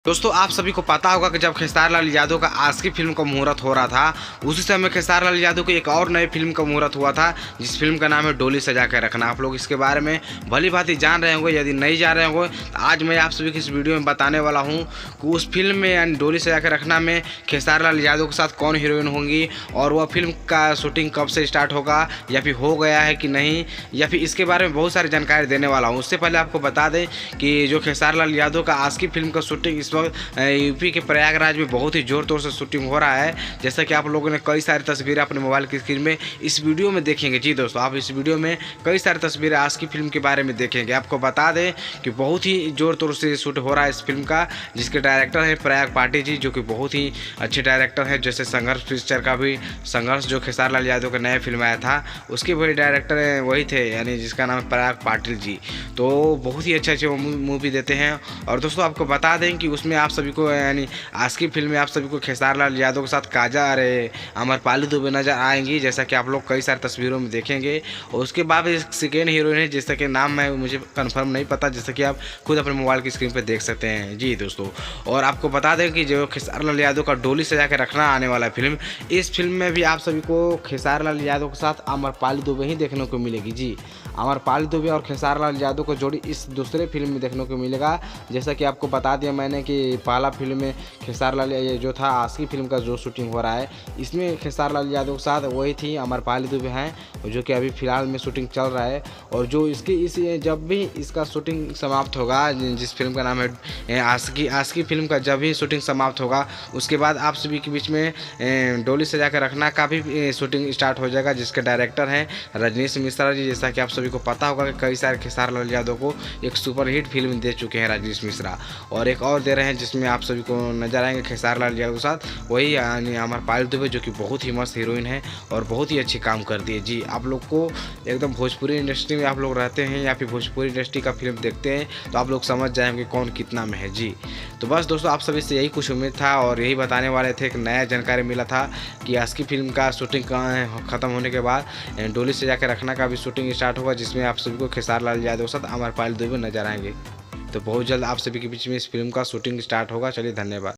दोस्तों आप सभी को पता होगा कि जब खेसारी लाल यादव का आशिकी फिल्म का मुहूर्त हो रहा था, उसी समय खेसारी लाल यादव की एक और नई फिल्म का मुहूर्त हुआ था, जिस फिल्म का नाम है डोली सजा के रखना। आप लोग इसके बारे में भली भांति जान रहे होंगे, यदि नहीं जान रहे होंगे तो आज मैं आप सभी की इस वीडियो में बताने वाला हूँ कि उस फिल्म में यानी डोली सजा के रखना में खेसारी लाल यादव के साथ कौन हीरोइन होंगी और वह फिल्म का शूटिंग कब से स्टार्ट होगा या फिर हो गया है कि नहीं, या फिर इसके बारे में बहुत सारी जानकारी देने वाला हूँ। उससे पहले आपको बता दें कि जो खेसारी लाल यादव का आशिकी फिल्म का शूटिंग इस वक्त यूपी के प्रयागराज में बहुत ही जोर तौर से शूटिंग हो रहा है। जैसा कि आप लोगों ने कई सारी तस्वीरें अपने मोबाइल की स्क्रीन में इस वीडियो में देखेंगे। जी दोस्तों, आप इस वीडियो में कई सारी तस्वीरें आशिकी फिल्म के बारे में देखेंगे। आपको बता दें कि बहुत ही जोर तौर से शूट हो रहा है इस फिल्म का, जिसके डायरेक्टर हैं प्रयाग पाठी जी, जो कि बहुत ही अच्छे डायरेक्टर हैं। जैसे संघर्ष पिक्चर का भी संघर्ष जो खेसारी लाल यादव का नया फिल्म आया था, उसके वही डायरेक्टर वही थे, यानी जिसका नाम है प्रयाग पाटिल जी। तो बहुत ही अच्छे मूवी देते हैं। और दोस्तों आपको बता दें कि उसमें आप सभी को यानी आशिकी फिल्म में आप सभी को खेसारी लाल यादव के साथ काजा अरे अमरपाली दुबे नजर आएंगी, जैसा कि आप लोग कई सारी तस्वीरों में देखेंगे। और उसके बाद एक सेकेंड हीरोइन है, जिसका कि नाम मैं मुझे कंफर्म नहीं पता, जैसा कि आप खुद अपने मोबाइल की स्क्रीन पर देख सकते हैं। जी दोस्तों, और आपको बता दें कि जो खेसारी लाल यादव का डोली सजा के रखना आने वाला फिल्म, इस फिल्म में भी आप सभी को खेसारी लाल यादव के साथ अमरपाली दुबे ही देखने को मिलेगी। जी, अमरपाली दुबे और खेसारी लाल यादव को जोड़ी इस दूसरे फिल्म में देखने को मिलेगा। जैसा कि आपको बता दिया मैंने कि पहला फिल्म में खेसारी लाल जो था आशिकी फिल्म का जो शूटिंग हो रहा है, इसमें खेसारी लाल यादव के साथ वही थी अमरपाली दुबे हैं, जो कि अभी फिलहाल में शूटिंग चल रहा है। और जो इसकी जब भी इसका शूटिंग समाप्त होगा, जिस फिल्म का नाम है आशिकी फिल्म का जब भी शूटिंग समाप्त होगा, उसके बाद आप सभी के बीच में डोली सजा के रखना का भी शूटिंग स्टार्ट हो जाएगा, जिसके डायरेक्टर हैं रजनीश मिश्रा जी। जैसा कि आप सभी को पता होगा कि कई सारे खेसारी लाल यादव को एक सुपरहिट फिल्म दे चुके हैं रजनीश मिश्रा, और एक और दे रहे हैं जिसमें आप सभी को नजर आएंगे खेसारी लाल यादव के साथ वही यानी अमरपाली दुबे, जो कि बहुत ही मस्त हीरोइन है और बहुत ही अच्छी काम करती है। जी, आप लोग को एकदम भोजपुरी इंडस्ट्री में आप लोग रहते हैं या फिर भोजपुरी इंडस्ट्री का फिल्म देखते हैं तो आप लोग समझ जाएंगे कौन कितना में है। जी, तो बस दोस्तों आप सभी से यही कुछ उम्मीद था और यही बताने वाले थे। एक नया जानकारी मिला था कि आशिकी फिल्म का शूटिंग खत्म होने के बाद डोली से जाकर रखना का भी शूटिंग स्टार्ट होगा, जिसमें आप सभी को खेसारी लाल यादव के साथ अमरपाली दुबे नजर आएंगे। तो बहुत जल्द आप सभी के बीच में इस फिल्म का शूटिंग स्टार्ट होगा। चलिए, धन्यवाद।